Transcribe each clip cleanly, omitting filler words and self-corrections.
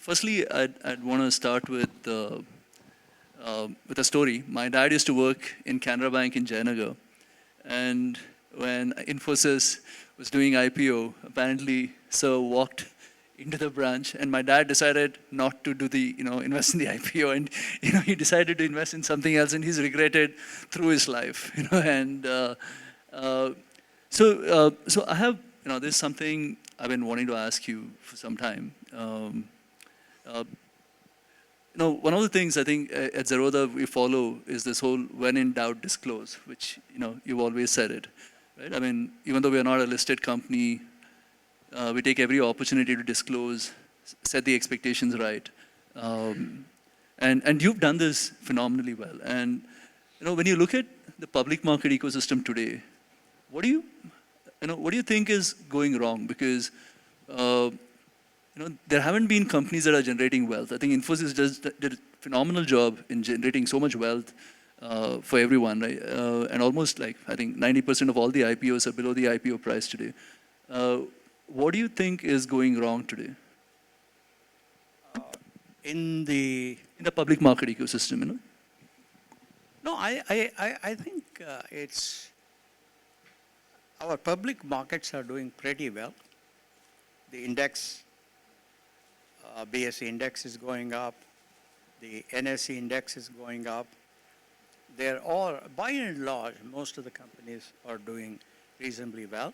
firstly, I'd want to start with a story. My dad used to work in Canara Bank in Jayanagar, and when Infosys was doing IPO, apparently Sir walked into the branch, and my dad decided not to do the, invest in the IPO, and he decided to invest in something else, and he's regretted through his life, and uh, so I have, this is something I've been wanting to ask you for some time. Uh, One of the things I think at Zerodha we follow is this whole when in doubt disclose, which, you've always said it, right? I mean, even though we are not a listed company, we take every opportunity to disclose, set the expectations right. And you've done this phenomenally well. And, when you look at the public market ecosystem today, what do you think is going wrong? Because, there haven't been companies that are generating wealth. I think Infosys did a phenomenal job in generating so much wealth for everyone, right? And almost I think 90% of all the IPOs are below the IPO price today. What do you think is going wrong today? In the public market ecosystem, No, I think it's our public markets are doing pretty well. The index, BSE index is going up. The NSE index is going up. They're all, by and large, most of the companies are doing reasonably well.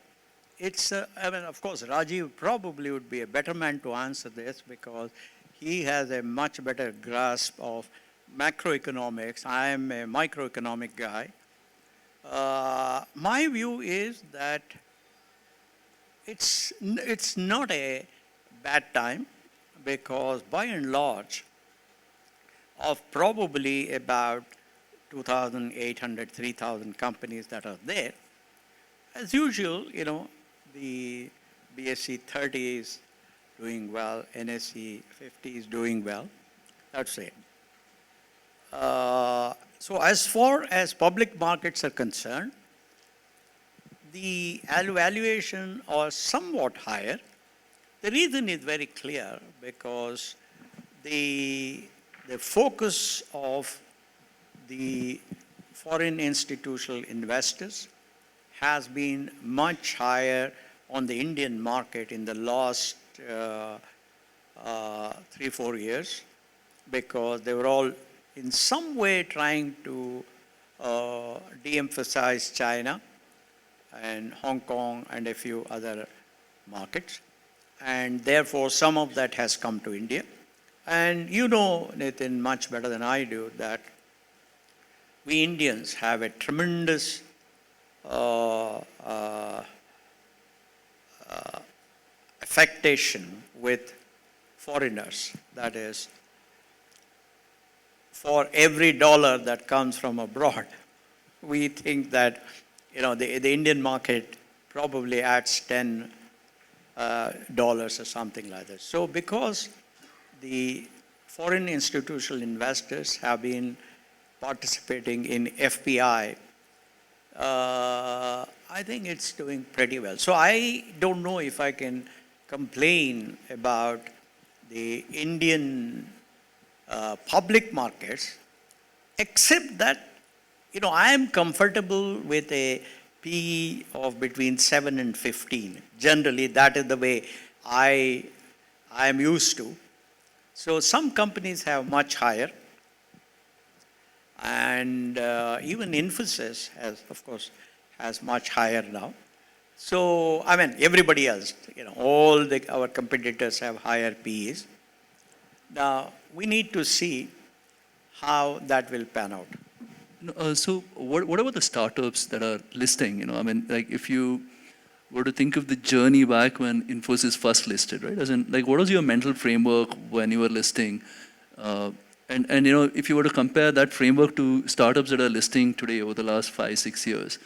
It's, of course, Rajiv probably would be a better man to answer this because he has a much better grasp of macroeconomics. I am a microeconomic guy. My view is that it's not a bad time because by and large of probably about 2,800, 3,000 companies that are there, as usual, the BSE 30 is doing well, NSE 50 is doing well. That's it. So as far as public markets are concerned, the valuation are somewhat higher. The reason is very clear because the focus of the foreign institutional investors has been much higher on the Indian market in the last 3-4 years because they were all in some way trying to de-emphasize China and Hong Kong and a few other markets. And therefore, some of that has come to India. And you know, Nitin, much better than I do, that we Indians have a tremendous affectation with foreigners. That is, for every dollar that comes from abroad, we think that the Indian market probably adds $10 or something like that. So because the foreign institutional investors have been participating in FPI, I think it's doing pretty well. So I don't know if I can complain about the Indian public markets, except that, I am comfortable with a PE of between 7 and 15. Generally, that is the way I am used to. So some companies have much higher. And even Infosys has much higher now. So, everybody else, all our competitors have higher PEs. Now, we need to see how that will pan out. So what about the startups that are listing? If you were to think of the journey back when Infosys first listed, right? As in, what was your mental framework when you were listing? And if you were to compare that framework to startups that are listing today over the last 5-6 years,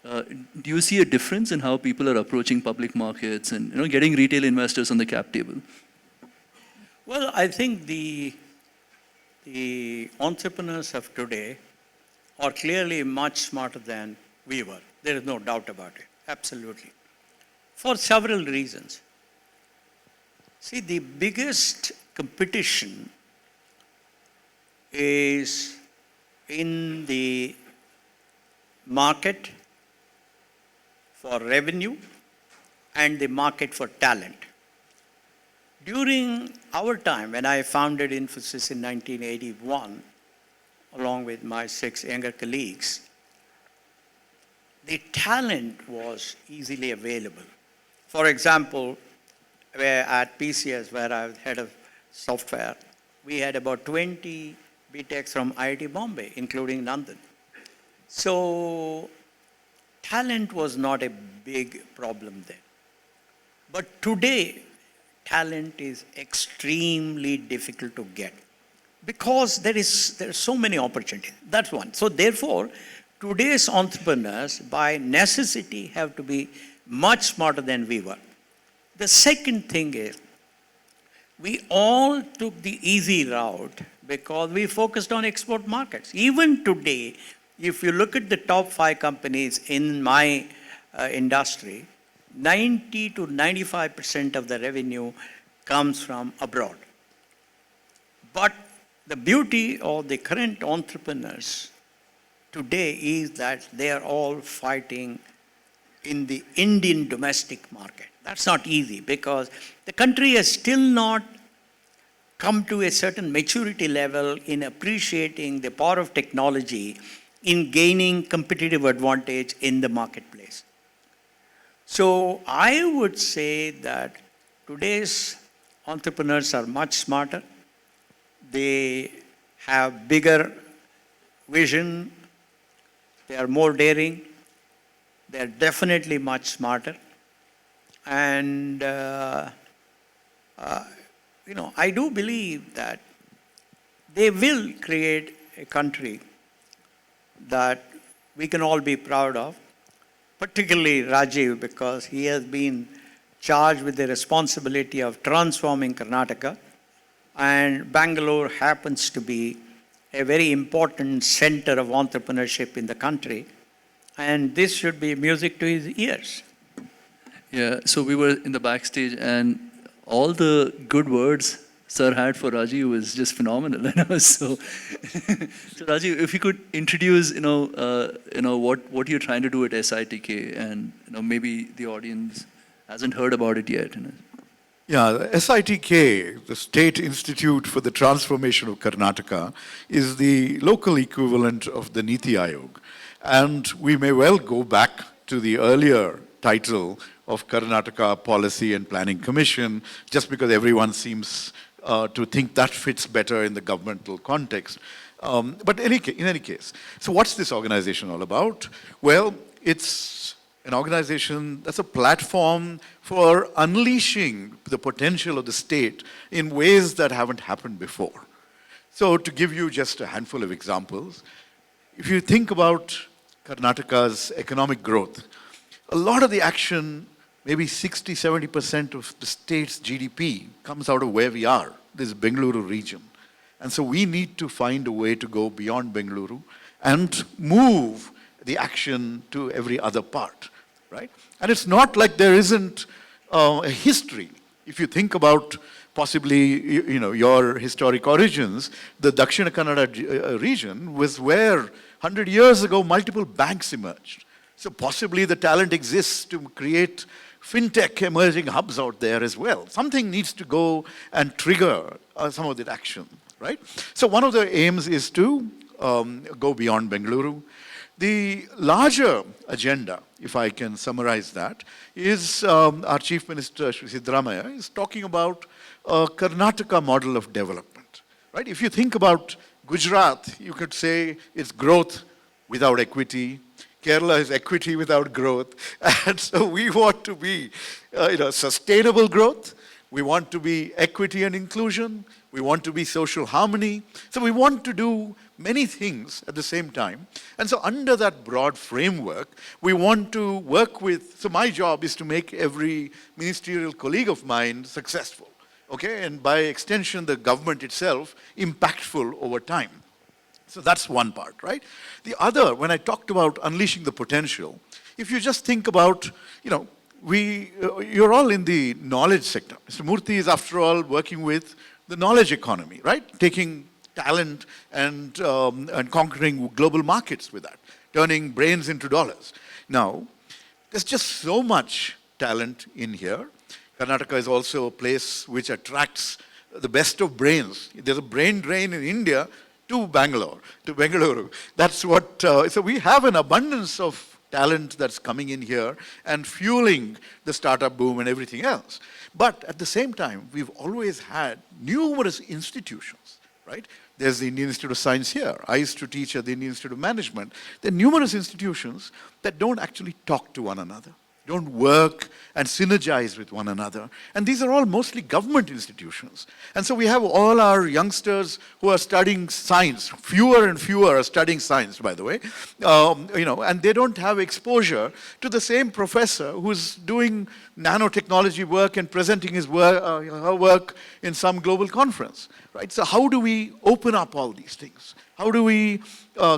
do you see a difference in how people are approaching public markets and getting retail investors on the cap table? Well, I think the entrepreneurs of today are clearly much smarter than we were. There is no doubt about it. Absolutely. For several reasons. See, the biggest competition is in the market for revenue and the market for talent. During our time, when I founded Infosys in 1981, along with my 6 younger colleagues, the talent was easily available. For example, where at PCS, where I was head of software, we had about 20 BTechs from IIT Bombay, including Nandan. So talent was not a big problem then. But today, talent is extremely difficult to get because there are so many opportunities. That's one. So therefore, today's entrepreneurs, by necessity, have to be much smarter than we were. The second thing is, we all took the easy route because we focused on export markets. Even today, if you look at the top 5 companies in my industry, 90 to 95% of the revenue comes from abroad. But the beauty of the current entrepreneurs today is that they are all fighting in the Indian domestic market. That's not easy because the country has still not come to a certain maturity level in appreciating the power of technology in gaining competitive advantage in the marketplace. So I would say that today's entrepreneurs are much smarter. They have bigger vision. They are more daring. They are definitely much smarter. And, I do believe that they will create a country that we can all be proud of, particularly Rajiv, because he has been charged with the responsibility of transforming Karnataka. And Bangalore happens to be a very important center of entrepreneurship in the country. And this should be music to his ears. Yeah, so we were in the backstage, and all the good words Sir had for Rajiv was just phenomenal. So, so Rajiv, if you could introduce, what you're trying to do at SITK, and maybe the audience hasn't heard about it yet. Yeah, the SITK, the State Institute for the Transformation of Karnataka, is the local equivalent of the Niti Aayog. And we may well go back to the earlier title of Karnataka Policy and Planning Commission, just because everyone seems to think that fits better in the governmental context. But in any case, so what's this organization all about? Well, it's an organization that's a platform for unleashing the potential of the state in ways that haven't happened before. So to give you just a handful of examples, if you think about Karnataka's economic growth, a lot of the action, maybe 60, 70% of the state's GDP comes out of where we are, this Bengaluru region. And so we need to find a way to go beyond Bengaluru and move the action to every other part, right? And it's not like there isn't a history. If you think about possibly, your historic origins, the Dakshina Kannada region was where 100 years ago multiple banks emerged. So possibly the talent exists to create fintech emerging hubs out there as well. Something needs to go and trigger some of that action, right? So one of the aims is to go beyond Bengaluru. The larger agenda, if I can summarize that, is our Chief Minister, Shri Siddaramaiah, is talking about a Karnataka model of development, right? If you think about Gujarat, you could say it's growth without equity. Kerala is equity without growth. And so we want to be sustainable growth. We want to be equity and inclusion. We want to be social harmony. So we want to do many things at the same time. And so under that broad framework, we want to work with, so my job is to make every ministerial colleague of mine successful, okay? And by extension, the government itself, impactful over time. So that's one part, right? The other, when I talked about unleashing the potential, if you just think about, you're all in the knowledge sector. Mr. Murthy is, after all, working with the knowledge economy, right? Taking talent and conquering global markets with that, turning brains into dollars. Now, there's just so much talent in here. Karnataka is also a place which attracts the best of brains. There's a brain drain in India to Bengaluru. That's what, so we have an abundance of talent that's coming in here and fueling the startup boom and everything else. But at the same time, we've always had numerous institutions, right? There's the Indian Institute of Science here. I used to teach at the Indian Institute of Management. There are numerous institutions that don't actually talk to one another, don't work and synergize with one another. And these are all mostly government institutions. And so we have all our youngsters who are studying science. Fewer and fewer are studying science, by the way. And they don't have exposure to the same professor who's doing nanotechnology work and presenting his work, her work in some global conference, right? So how do we open up all these things? How do we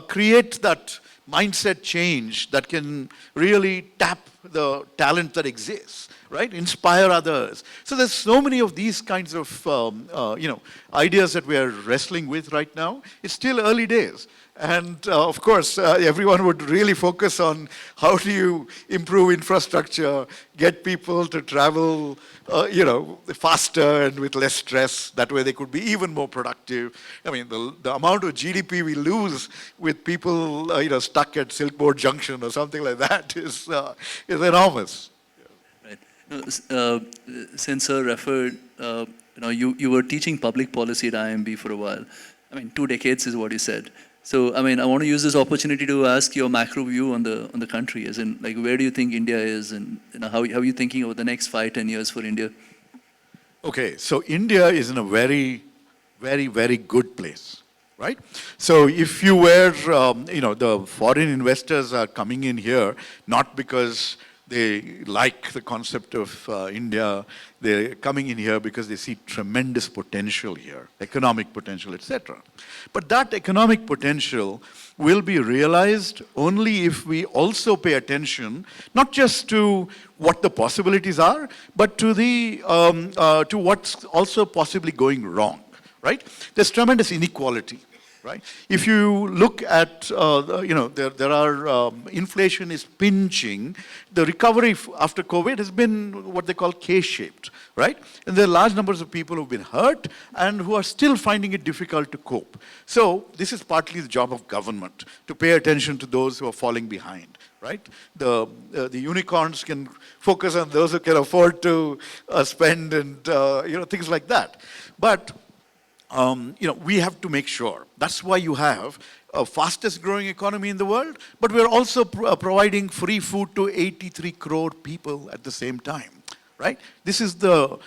create that mindset change that can really tap the talent that exists, right? Inspire others. So there's so many of these kinds of, ideas that we are wrestling with right now. It's still early days. And of course, everyone would really focus on how do you improve infrastructure, get people to travel, faster and with less stress. That way they could be even more productive. I mean, the amount of GDP we lose with people, stuck at Silkboard Junction or something like that is enormous. Right. No, since sir referred, you were teaching public policy at IMB for a while. I mean, 2 decades is what you said. So, I mean, I want to use this opportunity to ask your macro view on the country, as in, like, where do you think India is, and how are you thinking over the next 5-10 years for India? Okay, so India is in a very, very, very good place, right? So if you were, the foreign investors are coming in here, not because they like the concept of India. They're coming in here because they see tremendous potential here, economic potential, etc. But that economic potential will be realized only if we also pay attention, not just to what the possibilities are, but to to what's also possibly going wrong, right? There's tremendous inequality. Right? If you look at, there are, inflation is pinching. The recovery after COVID has been what they call K-shaped, right? And there are large numbers of people who've been hurt and who are still finding it difficult to cope. So this is partly the job of government, to pay attention to those who are falling behind, right? The unicorns can focus on those who can afford to spend and, things like that. But we have to make sure. That's why you have a fastest growing economy in the world, but we're also providing free food to 83 crore people at the same time, right? This is the,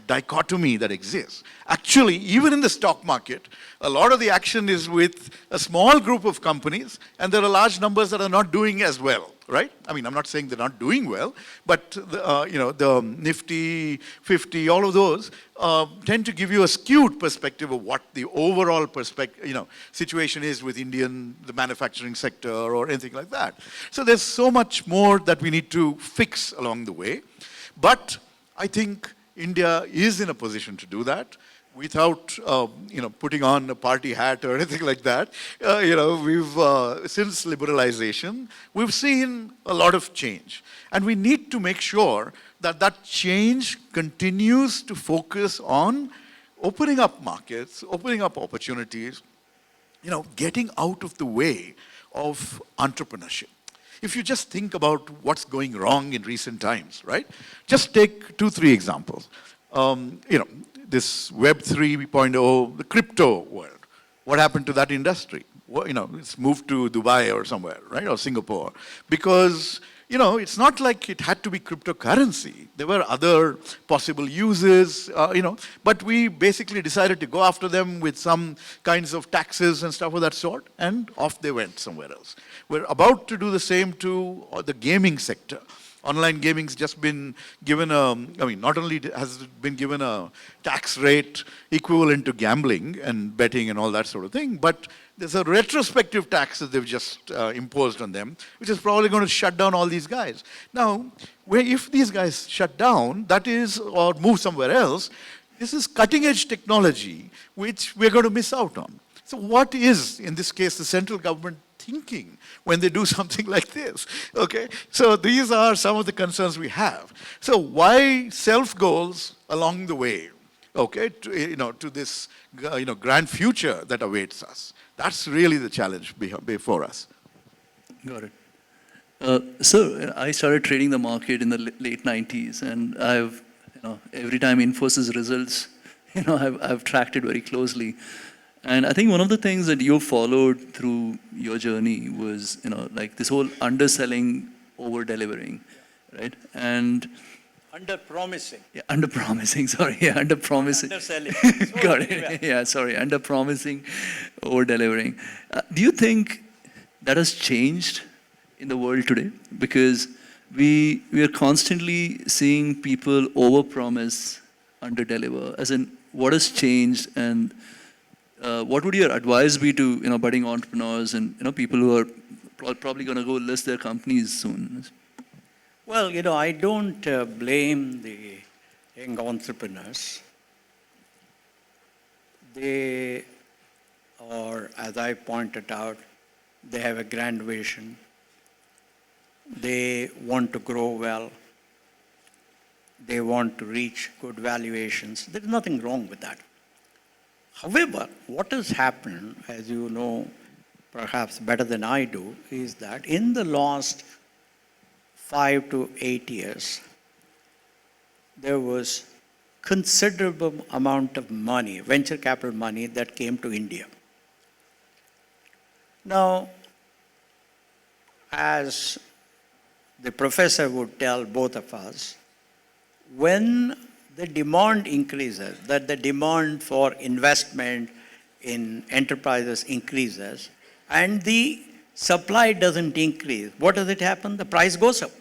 dichotomy that exists. Actually, even in the stock market, a lot of the action is with a small group of companies, and there are large numbers that are not doing as well. Right? I mean, I'm not saying they're not doing well, but the Nifty 50, all of those tend to give you a skewed perspective of what the overall situation is with the manufacturing sector or anything like that. So there's so much more that we need to fix along the way. But I think India is in a position to do that without, putting on a party hat or anything like that. We've, since liberalization, we've seen a lot of change. And we need to make sure that that change continues to focus on opening up markets, opening up opportunities, getting out of the way of entrepreneurship. If you just think about what's going wrong in recent times, right? Just take 2-3 examples. This Web 3.0, the crypto world. What happened to that industry? Well, it's moved to Dubai or somewhere, right? Or Singapore. Because, it's not like it had to be cryptocurrency. There were other possible uses, but we basically decided to go after them with some kinds of taxes and stuff of that sort, and off they went somewhere else. We're about to do the same to the gaming sector. Online gaming's just been given not only has it been given a tax rate equivalent to gambling and betting and all that sort of thing, but there's a retrospective tax that they've just imposed on them, which is probably going to shut down all these guys. Now, if these guys shut down, that is, or move somewhere else, This is cutting edge technology which we're going to miss out on. So what is, in this case, the central government thinking when they do something like this? Okay, so these are some of the concerns we have. So why self-goals along the way? Okay, to this grand future that awaits us. That's really the challenge before us. Got it. So I started trading the market in the late 90s, and I've, every time Infosys results, I've tracked it very closely. And I think one of the things that you followed through your journey was, like this whole underselling, over-delivering, right? And Under-promising. yeah, under-promising, sorry, yeah, under-promising. Underselling. Got it, yeah, sorry, under-promising, over-delivering. Do you think that has changed in the world today? Because we are constantly seeing people over-promise, under-deliver. As in, what has changed, and what would your advice be to budding entrepreneurs and people who are probably going to go list their companies soon? Well, I don't blame the young entrepreneurs. They are, as I pointed out, they have a grand vision. They want to grow well. They want to reach good valuations. There is nothing wrong with that. However, what has happened, as you know perhaps better than I do, is that in the last 5 to 8 years, there was considerable amount of money, venture capital money, that came to India. Now, as the professor would tell both of us, when the demand increases, that the demand for investment in enterprises increases, and the supply doesn't increase, what does it happen? The price goes up.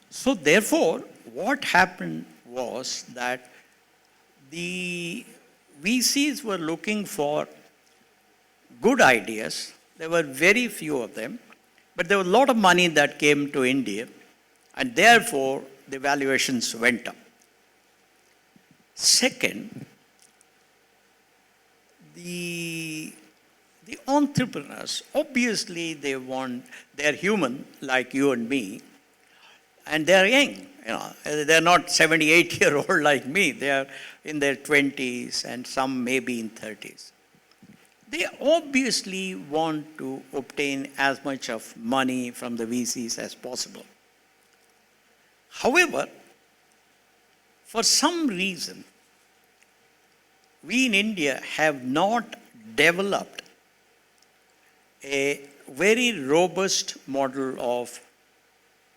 So therefore, what happened was that the VCs were looking for good ideas. There were very few of them, but there was a lot of money that came to India, and therefore the valuations went up. Second, the entrepreneurs, obviously they're human like you and me, and they're young. They're not 78-year-old like me. They're in their 20s and some maybe in 30s. They obviously want to obtain as much of money from the VCs as possible. However, for some reason, we in India have not developed a very robust model of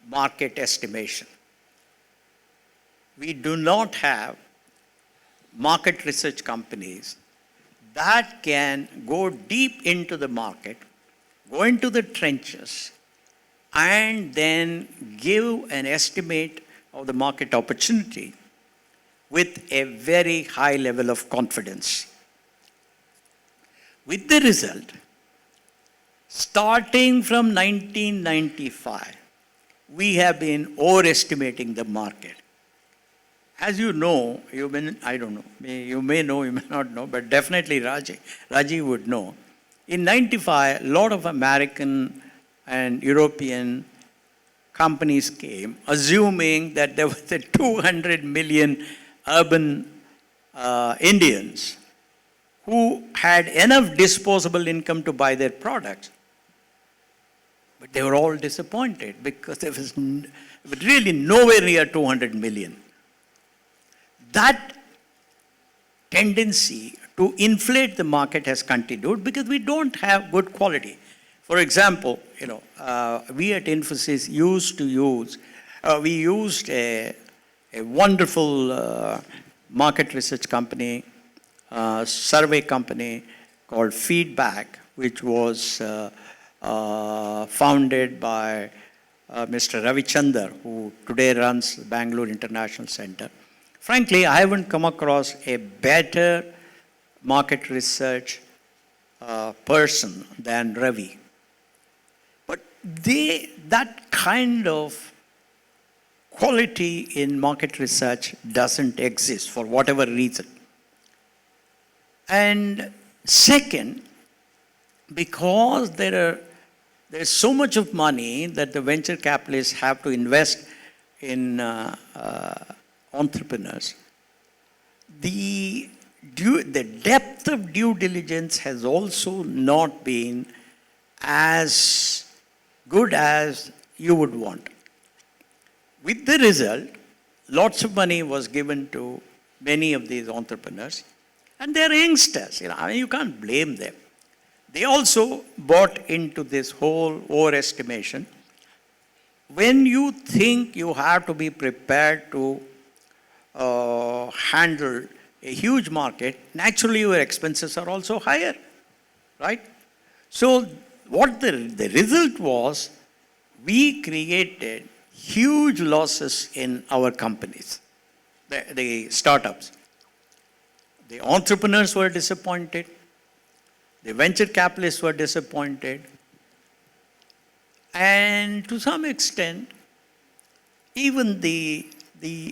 market estimation. We do not have market research companies that can go deep into the market, go into the trenches, and then give an estimate of the market opportunity with a very high level of confidence. With the result, starting from 1995, we have been overestimating the market. As you know, I don't know, you may know, you may not know, but definitely Raji would know. In 95, a lot of American and European companies came, assuming that there was 200 million urban Indians who had enough disposable income to buy their products. But they were all disappointed because there was really nowhere near 200 million. That tendency to inflate the market has continued because we don't have good quality. For example, we at Infosys used a wonderful market research company, survey company called Feedback, which was founded by Mr. Ravi Chandar, who today runs the Bengaluru International Center. Frankly, I haven't come across a better market research person than Ravi. But that kind of quality in market research doesn't exist for whatever reason. And second, because there's so much of money that the venture capitalists have to invest in entrepreneurs, the depth of due diligence has also not been as good as you would want. With the result, lots of money was given to many of these entrepreneurs, and they're youngsters. I mean, you can't blame them. They also bought into this whole overestimation. When you think you have to be prepared to handle a huge market, naturally your expenses are also higher, right? So what the result was, we created huge losses in our companies, the startups. The entrepreneurs were disappointed. The venture capitalists were disappointed. And to some extent, even the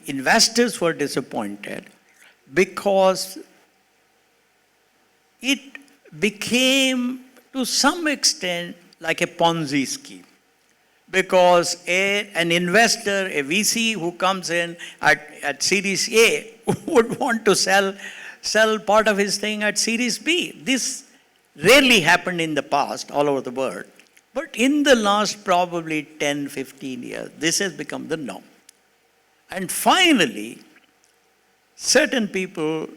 investors were disappointed because it became, to some extent, like a Ponzi scheme. Because an investor, a VC who comes in at Series A would want to sell part of his thing at Series B. This rarely happened in the past all over the world. But in the last probably 10, 15 years, this has become the norm. And finally, certain people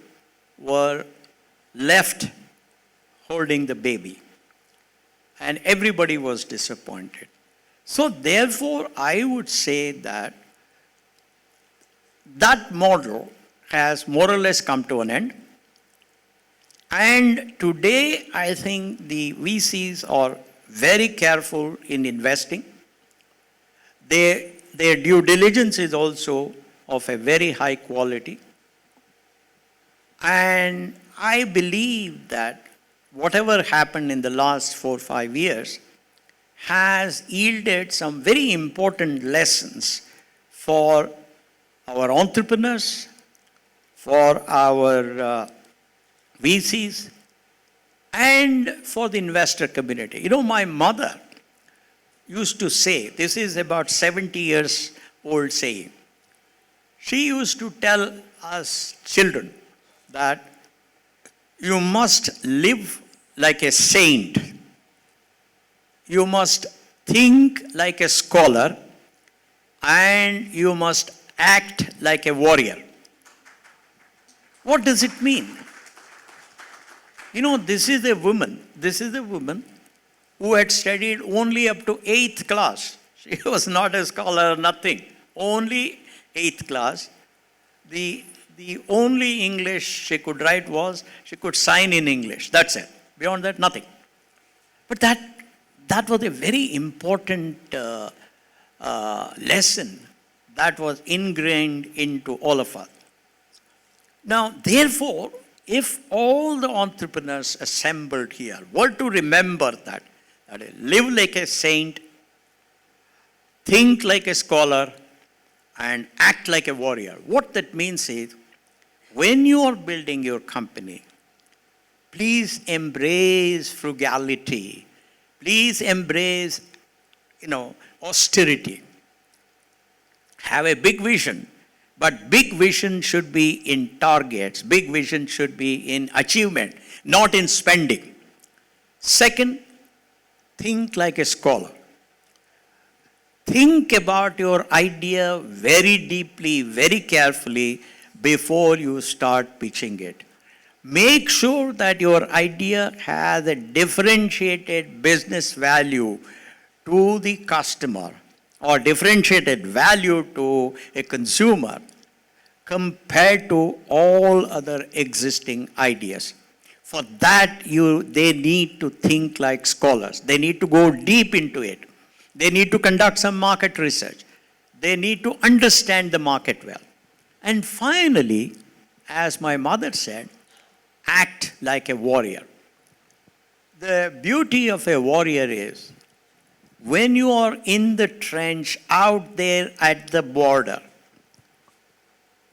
were left holding the baby. And everybody was disappointed. So therefore, I would say that that model has more or less come to an end. And today, I think the VCs are very careful in investing. Their due diligence is also of a very high quality. And I believe that whatever happened in the last 4 or 5 years has yielded some very important lessons for our entrepreneurs, for our VCs, and for the investor community. You know, my mother used to say, this is about 70 years old saying, she used to tell us children that you must live like a saint, you must think like a scholar, and you must act like a warrior. What does it mean? You know, this is a woman who had studied only up to 8th class. She was not a scholar, nothing. Only 8th class. The only English she could write was, she could sign in English. That's it. Beyond that, nothing. But that was a very important lesson that was ingrained into all of us. Now, therefore, if all the entrepreneurs assembled here were to remember that live like a saint, think like a scholar, and act like a warrior, what that means is, when you are building your company, please embrace frugality. Please embrace, austerity. Have a big vision. But big vision should be in targets. Big vision should be in achievement, not in spending. Second, think like a scholar. Think about your idea very deeply, very carefully before you start pitching it. Make sure that your idea has a differentiated business value to the customer or differentiated value to a consumer compared to all other existing ideas. For that, they need to think like scholars. They need to go deep into it. They need to conduct some market research. They need to understand the market well. And finally, as my mother said, act like a warrior. The beauty of a warrior is when you are in the trench out there at the border,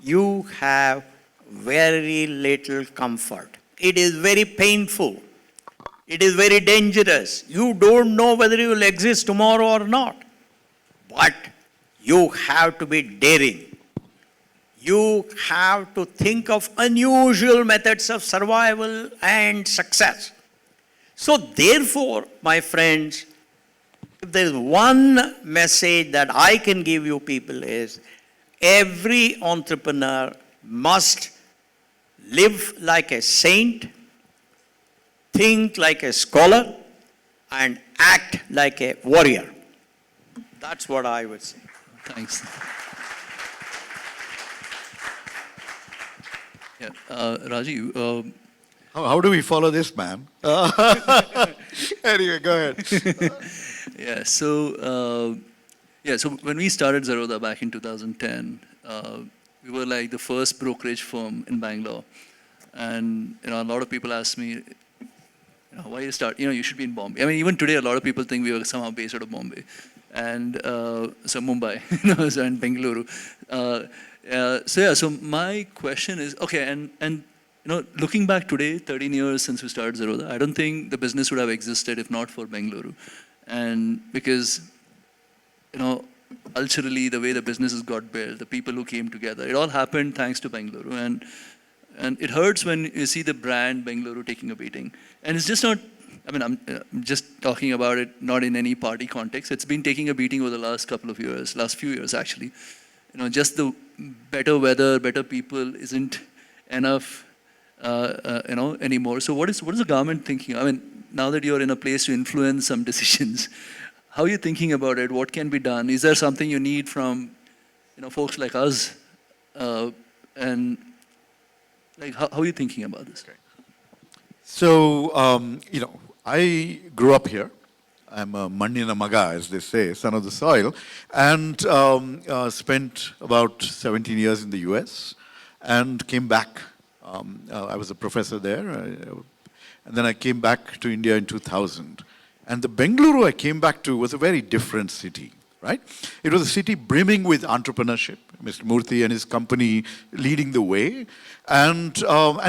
you have very little comfort. It is very painful. It is very dangerous. You don't know whether you will exist tomorrow or not. But you have to be daring. You have to think of unusual methods of survival and success. So therefore, my friends, if there is one message that I can give you people is, every entrepreneur must live like a saint, think like a scholar, and act like a warrior. That's what I would say. Thanks. Yeah, Rajiv, How do we follow this, man? Anyway, go ahead. yeah, so when we started Zerodha back in 2010, we were like the first brokerage firm in Bangalore. And, a lot of people ask me, why you start? You should be in Bombay. I mean, even today, a lot of people think we were somehow based out of Bombay. And so Mumbai, so and Bengaluru. So my question is, okay, and looking back today, 13 years since we started Zerodha, I don't think the business would have existed if not for Bengaluru. And because, culturally, the way the businesses got built, the people who came together, it all happened thanks to Bengaluru. And it hurts when you see the brand Bengaluru taking a beating. And it's just not, I'm just talking about it not in any party context. It's been taking a beating over the last few years actually. Just the better weather, better people isn't enough, anymore. So what is the government thinking? I mean, now that you're in a place to influence some decisions, how are you thinking about it? What can be done? Is there something you need from, folks like us? And like, how are you thinking about this? Okay. So, I grew up here. I'm a Mandina Maga, as they say, son of the soil, and spent about 17 years in the US and came back. I was a professor there, and then I came back to India in 2000. And the Bengaluru I came back to was a very different city, right? It was a city brimming with entrepreneurship, Mr. Murthy and his company leading the way. And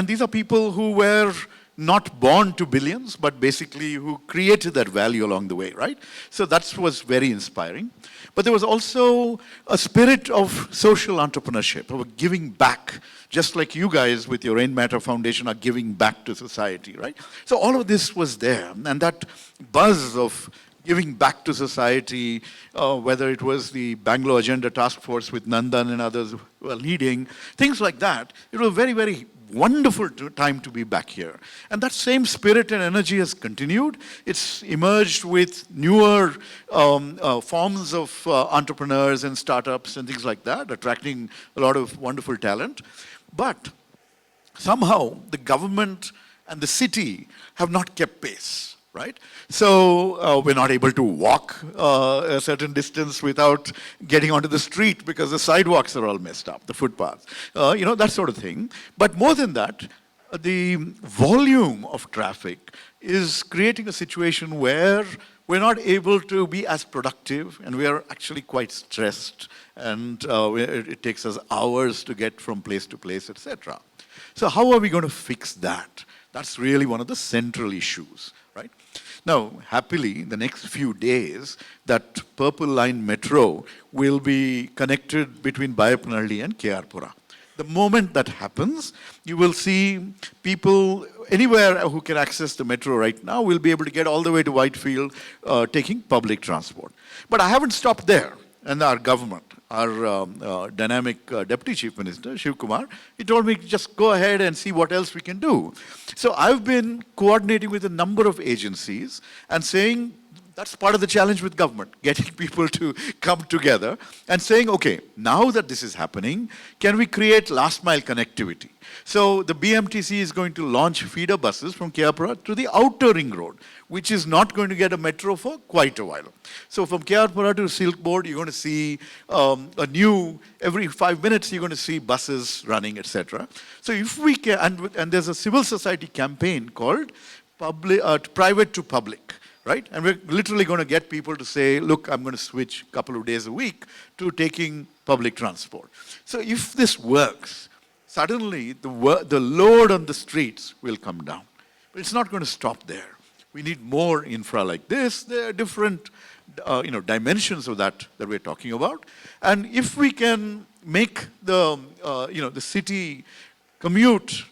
these are people who were not born to billions, but basically who created that value along the way, right? So that was very inspiring. But there was also a spirit of social entrepreneurship, of giving back, just like you guys with your Rain Matter Foundation are giving back to society, right? So all of this was there, and that buzz of giving back to society, whether it was the Bangalore Agenda Task Force with Nandan and others who were leading, things like that. It was a very, very wonderful time to be back here. And that same spirit and energy has continued. It's emerged with newer forms of entrepreneurs and startups and things like that, attracting a lot of wonderful talent. But somehow the government and the city have not kept pace, right? So we're not able to walk a certain distance without getting onto the street because the sidewalks are all messed up, the footpaths, that sort of thing. But more than that, the volume of traffic is creating a situation where we're not able to be as productive, and we are actually quite stressed, and it takes us hours to get from place to place, etc. So how are we going to fix that? That's really one of the central issues, right? Now, happily, the next few days, that Purple Line Metro will be connected between Bayapanalli and K.R.Pura. The moment that happens, you will see people anywhere who can access the metro right now will be able to get all the way to Whitefield taking public transport. But I haven't stopped there. And our government, our dynamic Deputy Chief Minister, Shiv Kumar, he told me just go ahead and see what else we can do. So I've been coordinating with a number of agencies and saying, that's part of the challenge with government, getting people to come together and saying, okay, now that this is happening, can we create last mile connectivity? So the BMTC is going to launch feeder buses from K.R.Pura to the outer ring road, which is not going to get a metro for quite a while. So from K.R.Pura to Silk Board, you're going to see every 5 minutes, you're going to see buses running, etc. So if we can, and there's a civil society campaign called Private to Public. right? And we're literally going to get people to say, look, I'm going to switch a couple of days a week to taking public transport. So if this works, suddenly the load on the streets will come down. But it's not going to stop there. We need more infra like this. There are different dimensions of that we're talking about. And if we can make the city commute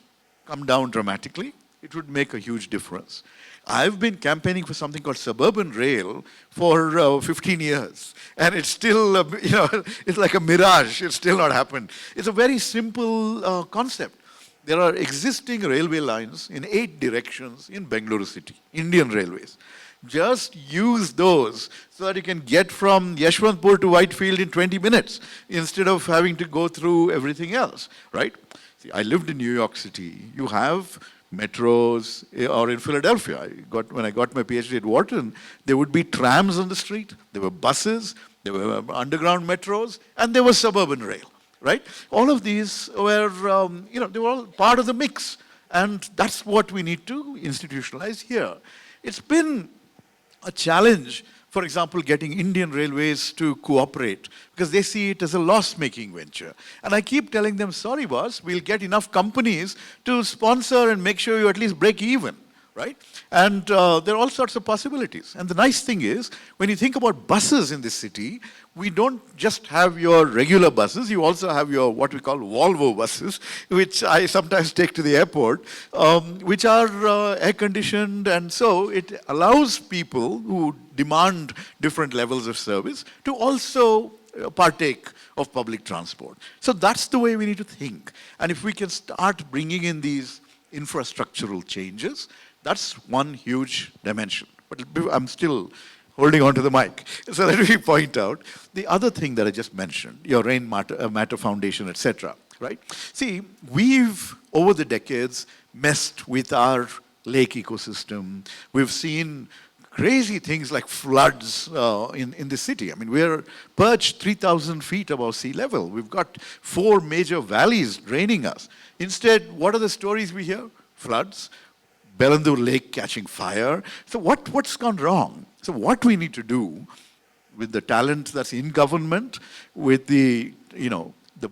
come down dramatically, it would make a huge difference. I've been campaigning for something called suburban rail for 15 years. And it's still, it's like a mirage. It's still not happened. It's a very simple concept. There are existing railway lines in 8 directions in Bengaluru city, Indian Railways. Just use those so that you can get from Yeshwantpur to Whitefield in 20 minutes instead of having to go through everything else, right? See, I lived in New York City. You have metros, or in Philadelphia. When I got my PhD at Wharton, there would be trams on the street, there were buses, there were underground metros, and there was suburban rail. Right? All of these were, they were all part of the mix. And that's what we need to institutionalize here. It's been a challenge, for example, getting Indian Railways to cooperate because they see it as a loss-making venture. And I keep telling them, sorry, boss, we'll get enough companies to sponsor and make sure you at least break even. Right? And there are all sorts of possibilities. And the nice thing is, when you think about buses in this city, we don't just have your regular buses, you also have your what we call Volvo buses, which I sometimes take to the airport, which are air-conditioned, and so it allows people who demand different levels of service to also partake of public transport. So that's the way we need to think. And if we can start bringing in these infrastructural changes, that's one huge dimension. But I'm still holding on to the mic. So let me point out the other thing that I just mentioned, your Rain Matter Foundation, etc. Right? See, we've, over the decades, messed with our lake ecosystem. We've seen crazy things like floods in the city. I mean, we're perched 3,000 feet above sea level. We've got 4 major valleys draining us. Instead, what are the stories we hear? Floods, Bengaluru Lake catching fire. So what's gone wrong? So what we need to do with the talent that's in government, with the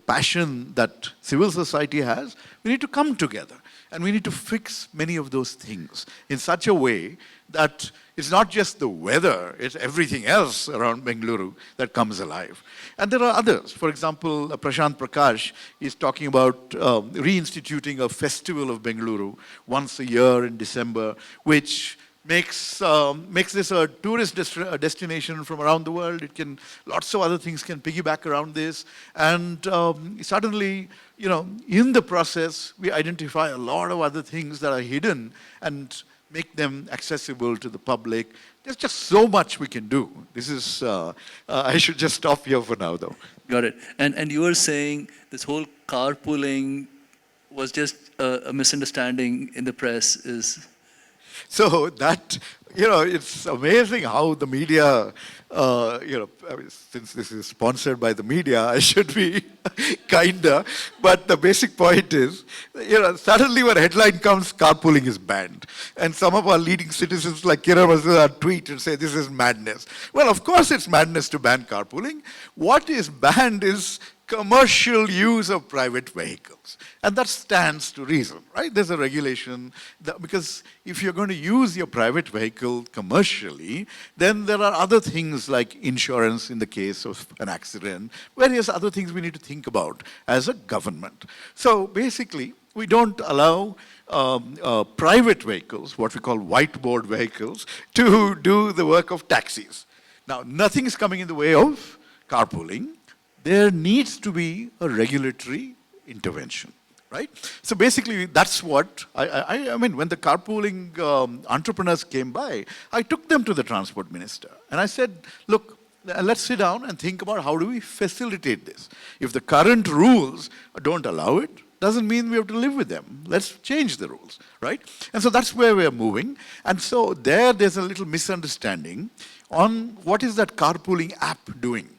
passion that civil society has, we need to come together. And we need to fix many of those things in such a way that it's not just the weather, it's everything else around Bengaluru that comes alive. And there are others. For example, Prashant Prakash is talking about reinstituting a festival of Bengaluru once a year in December, which makes this a tourist destination from around the world. Lots of other things can piggyback around this. And suddenly, in the process, we identify a lot of other things that are hidden and make them accessible to the public. There's just so much we can do. This is, I should just stop here for now, though. Got it. And you were saying this whole carpooling was just a misunderstanding in the press is... So that, it's amazing how the media, since this is sponsored by the media, I should be kinder. But the basic point is, suddenly when a headline comes, carpooling is banned. And some of our leading citizens like Kiran Mazumdar tweet and say, this is madness. Well, of course it's madness to ban carpooling. What is banned is commercial use of private vehicles. And that stands to reason, right? There's a regulation because if you're going to use your private vehicle commercially, then there are other things like insurance in the case of an accident, various other things we need to think about as a government. So basically, we don't allow private vehicles, what we call whiteboard vehicles, to do the work of taxis. Now, nothing is coming in the way of carpooling. There needs to be a regulatory intervention, right? So basically, that's what, I mean, when the carpooling entrepreneurs came by, I took them to the transport minister. And I said, look, let's sit down and think about how do we facilitate this. If the current rules don't allow it, doesn't mean we have to live with them. Let's change the rules, right? And so that's where we're moving. And so there's a little misunderstanding on what is that carpooling app doing.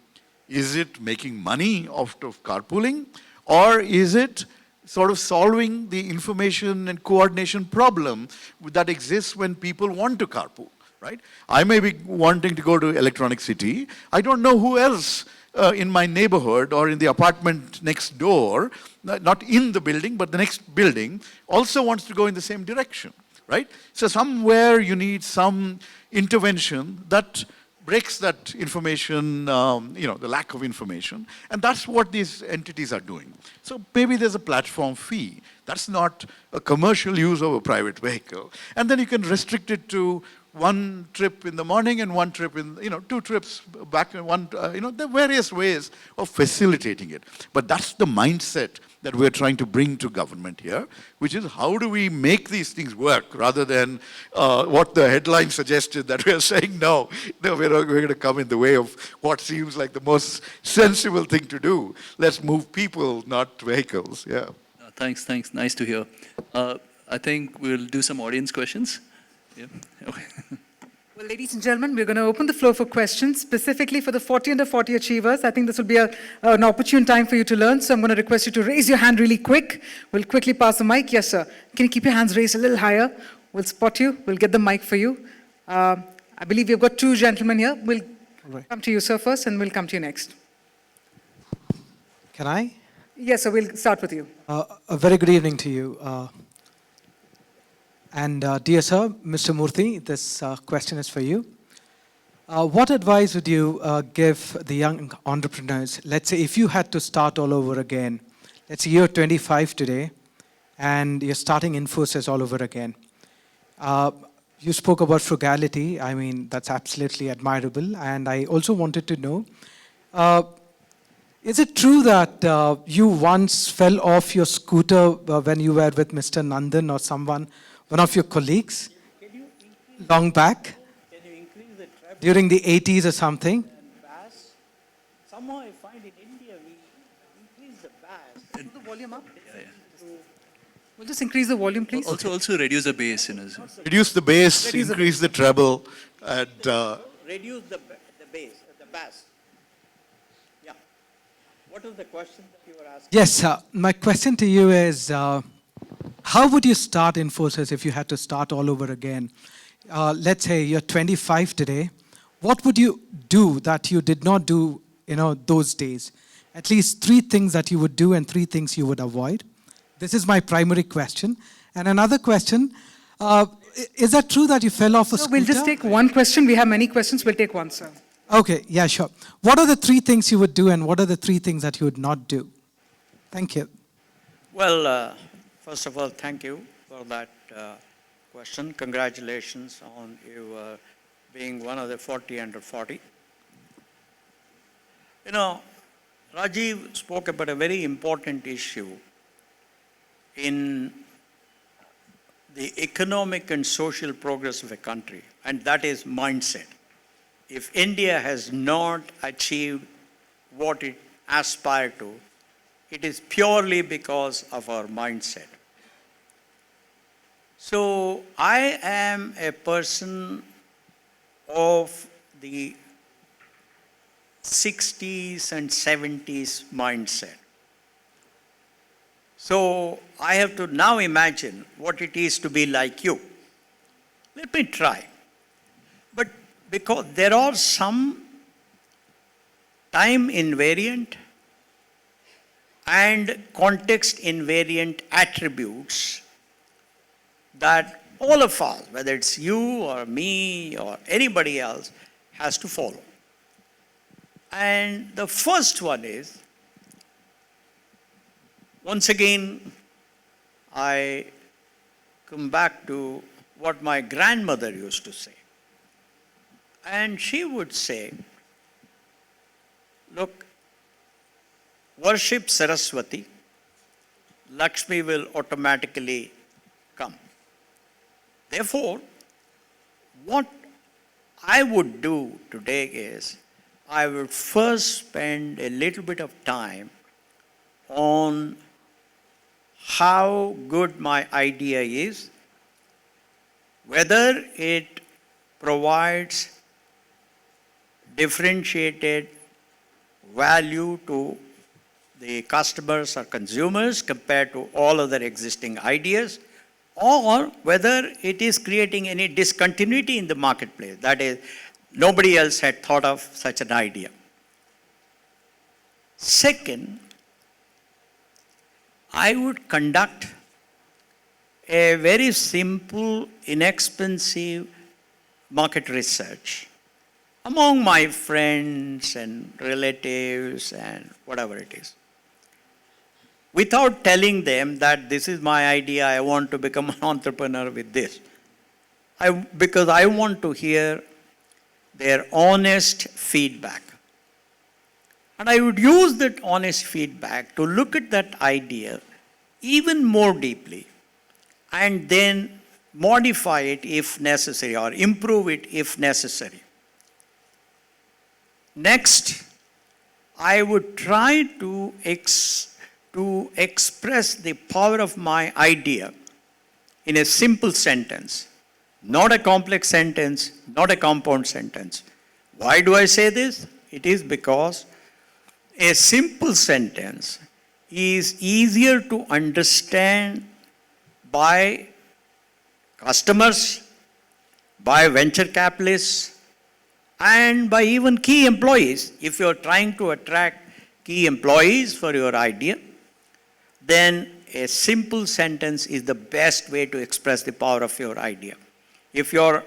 Is it making money off of carpooling, or is it sort of solving the information and coordination problem that exists when people want to carpool? right? I may be wanting to go to Electronic City. I don't know who else in my neighborhood or in the apartment next door, not in the building, but the next building, also wants to go in the same direction, right? So somewhere you need some intervention that breaks that information, the lack of information, and that's what these entities are doing. So maybe there's a platform fee. That's not a commercial use of a private vehicle. And then you can restrict it to one trip in the morning and one trip in, 2 trips back and one, there are various ways of facilitating it. But that's the mindset that we're trying to bring to government here, which is how do we make these things work rather than what the headline suggested that we're saying, no, we're going to come in the way of what seems like the most sensible thing to do. Let's move people, not vehicles, yeah. Thanks. Nice to hear. I think we'll do some audience questions. Yeah. Okay. Well, ladies and gentlemen, we're going to open the floor for questions, specifically for the 40 under 40 achievers. I think this will be an opportune time for you to learn, so I'm going to request you to raise your hand really quick. We'll quickly pass the mic. Yes, sir. Can you keep your hands raised a little higher? We'll spot you. We'll get the mic for you. I believe we've got 2 gentlemen here. We'll come to you, sir, first, and we'll come to you next. Can I? Yes, sir. We'll start with you. A very good evening to you. Dear sir, Mr. Murthy, this question is for you. What advice would you give the young entrepreneurs? Let's say if you had to start all over again, let's say you're 25 today and you're starting Infosys all over again. You spoke about frugality. I mean, that's absolutely admirable. And I also wanted to know, is it true that you once fell off your scooter when you were with Mr. Nandan or someone, one of your colleagues, long back, during the 80s or something? Bass. Somehow I find in India we increase the bass. Put the volume up. We'll just increase the volume, please. Also reduce the bass, Reduce the bass, increase the treble, and Reduce the bass, the bass. Yeah. What was the question that you were asking? Yes, my question to you is, how would you start Infosys if you had to start all over again? Let's say you're 25 today. What would you do that you did not do, those days? At least 3 things that you would do and 3 things you would avoid. This is my primary question. And another question, is that true that you fell off a scooter? We'll just take one question. We have many questions. We'll take one, sir. Okay, yeah, sure. What are the 3 things you would do and what are the 3 things that you would not do? Thank you. Well, first of all, thank you for that question. Congratulations on you being one of the 40 under 40. Rajiv spoke about a very important issue in the economic and social progress of a country, and that is mindset. If India has not achieved what it aspired to, it is purely because of our mindset. So I am a person of the 60s and 70s mindset. So I have to now imagine what it is to be like you. Let me try. But because there are some time invariant and context invariant attributes that all of us, whether it's you or me or anybody else, has to follow. And the first one is, once again, I come back to what my grandmother used to say. And she would say, look, worship Saraswati, Lakshmi will automatically come. Therefore, what I would do today is, I would first spend a little bit of time on how good my idea is, whether it provides differentiated value to the customers or consumers compared to all other existing ideas, or whether it is creating any discontinuity in the marketplace. That is, nobody else had thought of such an idea. Second, I would conduct a very simple, inexpensive market research among my friends and relatives and whatever it is, without telling them that this is my idea, I want to become an entrepreneur with this. Because I want to hear their honest feedback. And I would use that honest feedback to look at that idea even more deeply and then modify it if necessary or improve it if necessary. Next, I would try to express the power of my idea in a simple sentence, not a complex sentence, not a compound sentence. Why do I say this? It is because a simple sentence is easier to understand by customers, by venture capitalists, and by even key employees. If you're trying to attract key employees for your idea, then a simple sentence is the best way to express the power of your idea. If you're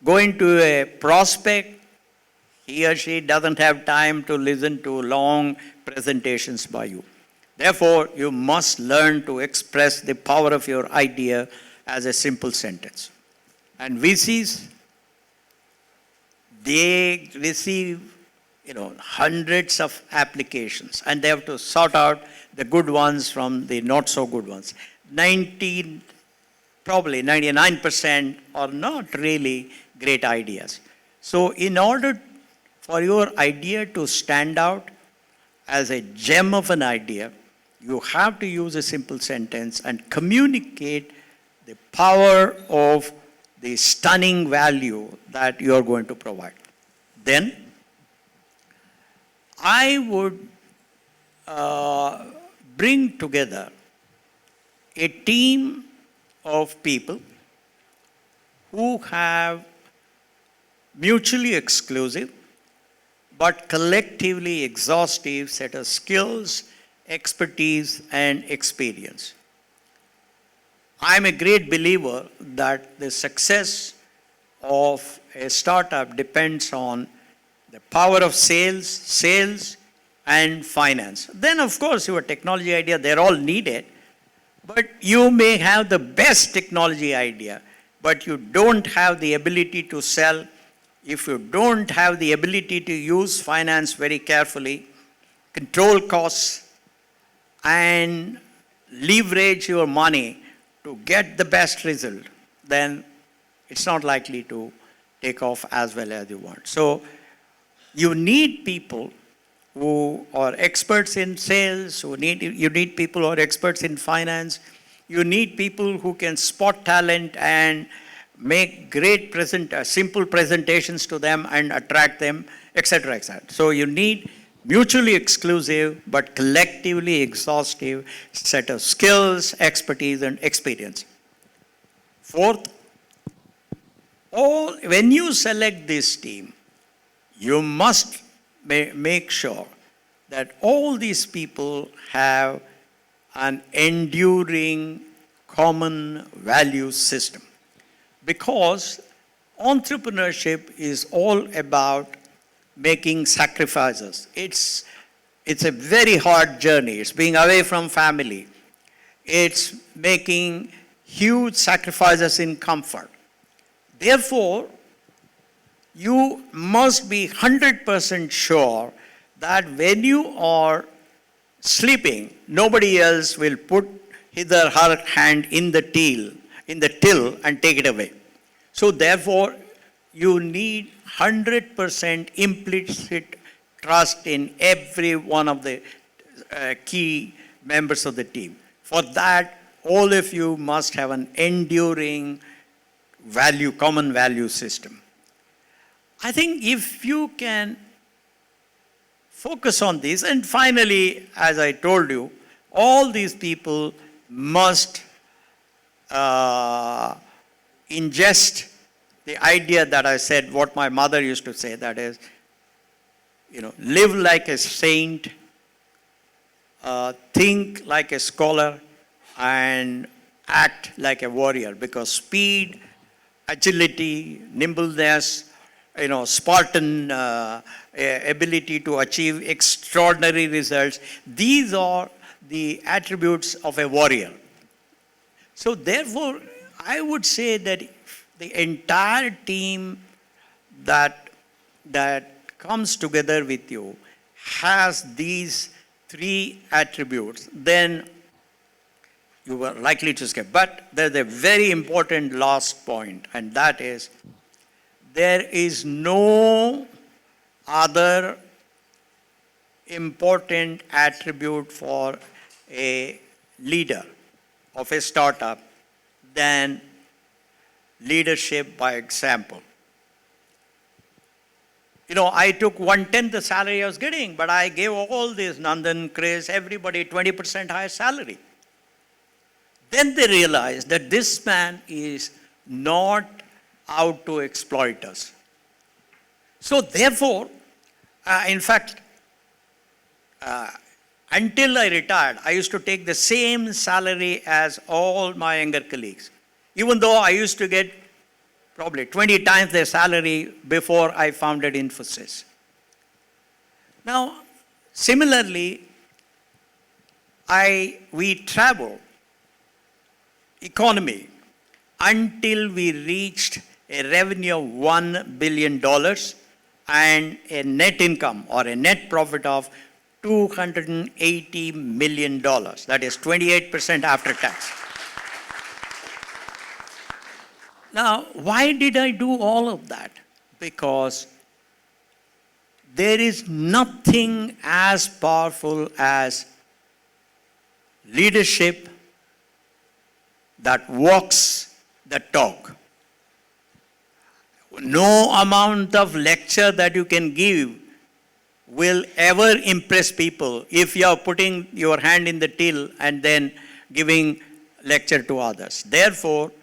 going to a prospect, he or she doesn't have time to listen to long presentations by you. Therefore, you must learn to express the power of your idea as a simple sentence. And VCs, they receive hundreds of applications and they have to sort out the good ones from the not so good ones. Probably 99% are not really great ideas. So in order for your idea to stand out as a gem of an idea, you have to use a simple sentence and communicate the power of the stunning value that you are going to provide. Then, I would bring together a team of people who have mutually exclusive but collectively exhaustive set of skills, expertise, and experience. I'm a great believer that the success of a startup depends on the power of sales, and finance. Then, of course, your technology idea, they're all needed, but you may have the best technology idea, but you don't have the ability to sell. If you don't have the ability to use finance very carefully, control costs, and leverage your money to get the best result, then it's not likely to take off as well as you want. So you need people who are experts in sales, you need people who are experts in finance, you need people who can spot talent and make great simple presentations to them and attract them, etc., etc. So you need mutually exclusive but collectively exhaustive set of skills, expertise, and experience. Fourth, when you select this team, you must make sure that all these people have an enduring common value system. Because entrepreneurship is all about making sacrifices. It's a very hard journey. It's being away from family. It's making huge sacrifices in comfort. Therefore, you must be 100% sure that when you are sleeping, nobody else will put his or her hand in the till and take it away. So therefore, you need 100% implicit trust in every one of the key members of the team. For that, all of you must have an enduring common value system. I think if you can focus on this, and finally, as I told you, all these people must ingest the idea that I said, what my mother used to say, that is, live like a saint, think like a scholar, and act like a warrior, because speed, agility, nimbleness, Spartan ability to achieve extraordinary results, these are the attributes of a warrior. So therefore, I would say that the entire team that comes together with you has these three attributes, then you were likely to escape. But there's a very important last point, and that is, there is no other important attribute for a leader of a startup than leadership by example. I took 1/10 the salary I was getting, but I gave all this, Nandan, Chris, everybody 20% higher salary. Then they realized that this man is not out to exploit us. So therefore, in fact, until I retired, I used to take the same salary as all my younger colleagues, even though I used to get probably 20 times their salary before I founded Infosys. Now, similarly, we travel economy until we reached a revenue of $1 billion and a net income or a net profit of $280 million. That is 28% after tax. Now, why did I do all of that? Because there is nothing as powerful as leadership that walks the talk. No amount of lecture that you can give will ever impress people if you are putting your hand in the till and then giving lecture to others. Therefore,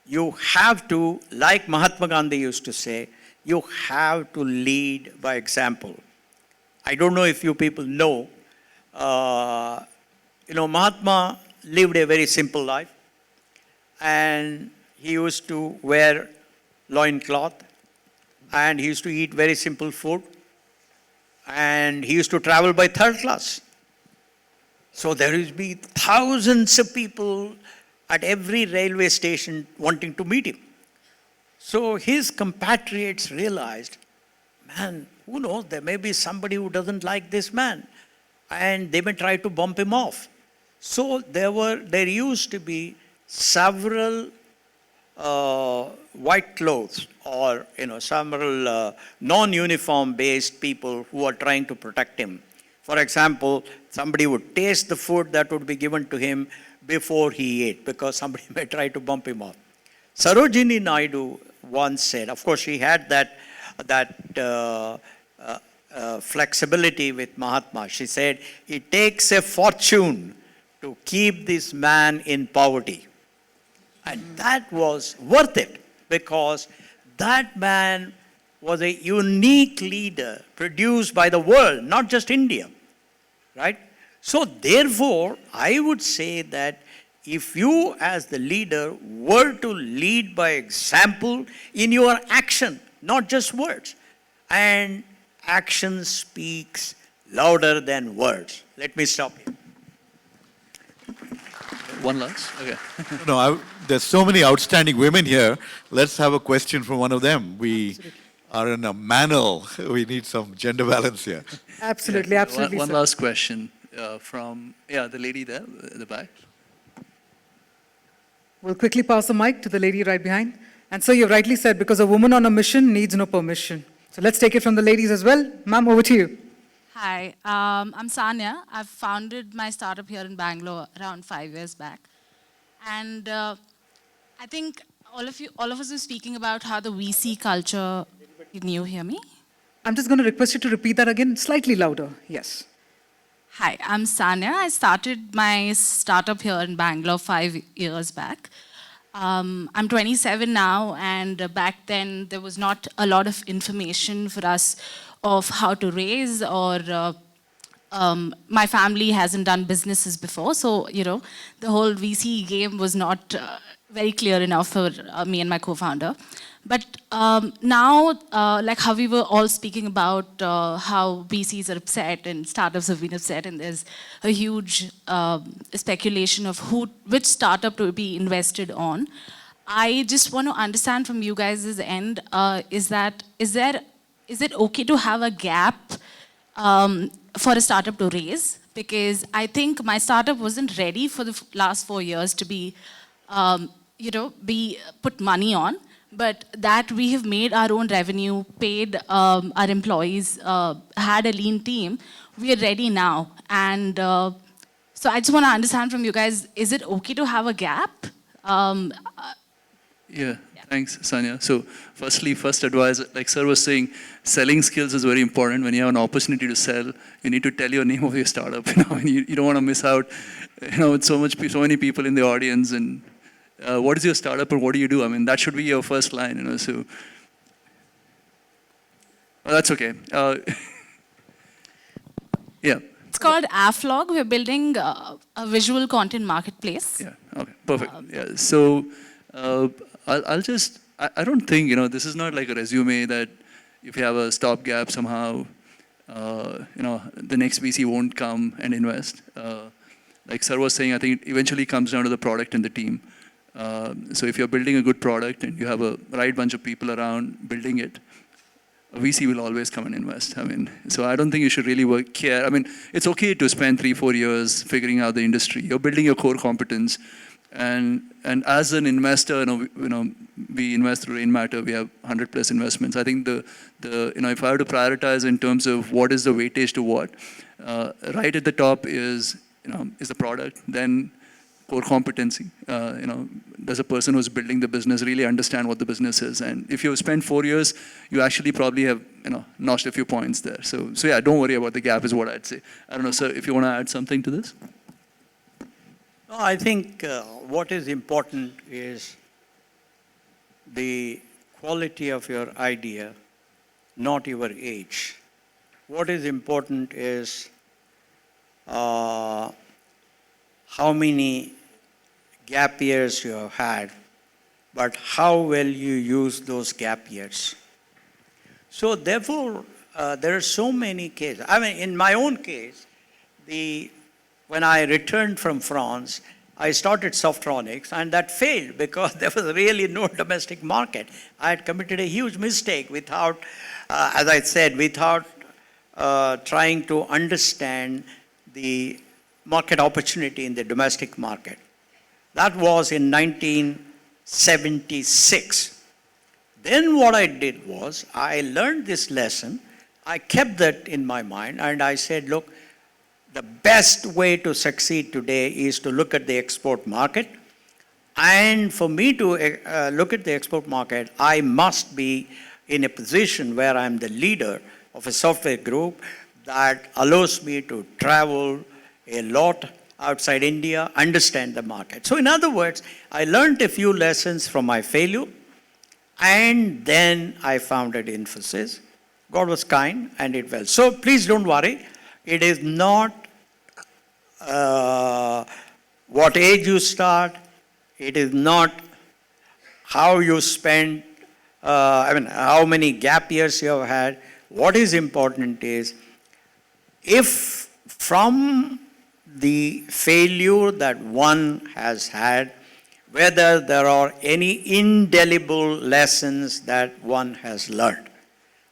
you have to, like Mahatma Gandhi used to say, you have to lead by example. I don't know if you people know, Mahatma lived a very simple life, and he used to wear loincloth, and he used to eat very simple food, and he used to travel by third class. So there will be thousands of people at every railway station wanting to meet him. So his compatriots realized, man, who knows, there may be somebody who doesn't like this man, and they may try to bump him off. So there used to be several white clothes or several non-uniform based people who are trying to protect him. For example, somebody would taste the food that would be given to him before he ate, because somebody may try to bump him off. Sarojini Naidu once said, of course she had that flexibility with Mahatma. She said, it takes a fortune to keep this man in poverty. And that was worth it, because that man was a unique leader produced by the world, not just India, right? So therefore, I would say that if you as the leader were to lead by example in your action, not just words, and action speaks louder than words. Let me stop here. One last? Okay. There's so many outstanding women here. Let's have a question from one of them. We are in a manel. We need some gender balance here. Absolutely, absolutely. One sir. last question from, the lady there at the back. We'll quickly pass the mic to the lady right behind. And so you rightly said, because a woman on a mission needs no permission. So let's take it from the ladies as well. Ma'am, over to you. Hi, I'm Sanya. I've founded my startup here in Bangalore around 5 years back. And I think all of us are speaking about how the VC culture, can you hear me? I'm just going to request you to repeat that again, slightly louder. Yes. Hi, I'm Sanya. I started my startup here in Bangalore 5 years back. I'm 27 now, and back then there was not a lot of information for us of how to raise, or my family hasn't done businesses before, so the whole VC game was not very clear enough for me and my co-founder. But now, like how we were all speaking about how VCs are upset and startups have been upset, and there's a huge speculation of which startup to be invested on. I just want to understand from you guys' end, is it okay to have a gap for a startup to raise? Because I think my startup wasn't ready for the last 4 years to be, put money on. But that we have made our own revenue, paid our employees, had a lean team, we are ready now. And so I just want to understand from you guys, is it okay to have a gap? Yeah, thanks, Sanya. So first advice, like sir was saying, selling skills is very important. When you have an opportunity to sell, you need to tell your name of your startup. You don't want to miss out, with so many people in the audience. And what is your startup or what do you do? I mean, that should be your first line, so. Well, that's okay. Yeah. It's called AFLog. We're building a visual content marketplace. Yeah, okay, perfect. Yeah, so I don't think, this is not like a resume that if you have a stopgap somehow, the next VC won't come and invest. Like sir was saying, I think it eventually comes down to the product and the team. So if you're building a good product and you have a right bunch of people around building it, a VC will always come and invest. I mean, so I don't think you should really care. I mean, it's okay to spend 3-4 years figuring out the industry. You're building your core competence. And as an investor, we invest through Rainmatter. We have 100+ investments. I think if I have to prioritize in terms of what is the weightage to what, right at the top is the product. Then core competency. Does a person who's building the business really understand what the business is? And if you spend 4 years, you actually probably have notched a few points there. So yeah, don't worry about the gap is what I'd say. I don't know, sir, if you want to add something to this. No, I think what is important is the quality of your idea, not your age. What is important is how many gap years you have had, but how well you use those gap years. So therefore, there are so many cases. I mean, in my own case, when I returned from France, I started Softronics, and that failed because there was really no domestic market. I had committed a huge mistake without, as I said, without trying to understand the market opportunity in the domestic market. That was in 1976. Then what I did was, I learned this lesson, I kept that in my mind, and I said, look, the best way to succeed today is to look at the export market. And for me to look at the export market, I must be in a position where I'm the leader of a software group that allows me to travel a lot outside India, understand the market. So in other words, I learned a few lessons from my failure, and then I founded Infosys. God was kind, and it well. So please don't worry. It is not what age you start. It is not how you spend, how many gap years you have had. What is important is, if from the failure that one has had, whether there are any indelible lessons that one has learned.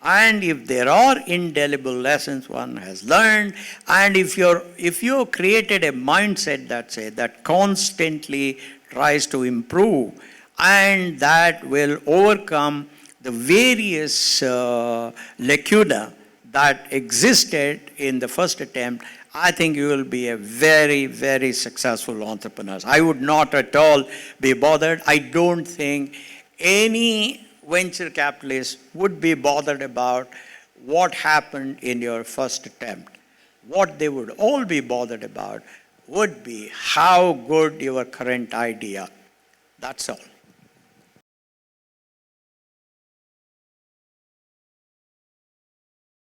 And if there are indelible lessons one has learned, and if you created a mindset that constantly tries to improve, and that will overcome the various lacuna that existed in the first attempt, I think you will be a very, very successful entrepreneur. I would not at all be bothered. I don't think any venture capitalist would be bothered about what happened in your first attempt. What they would all be bothered about would be how good your current idea. That's all.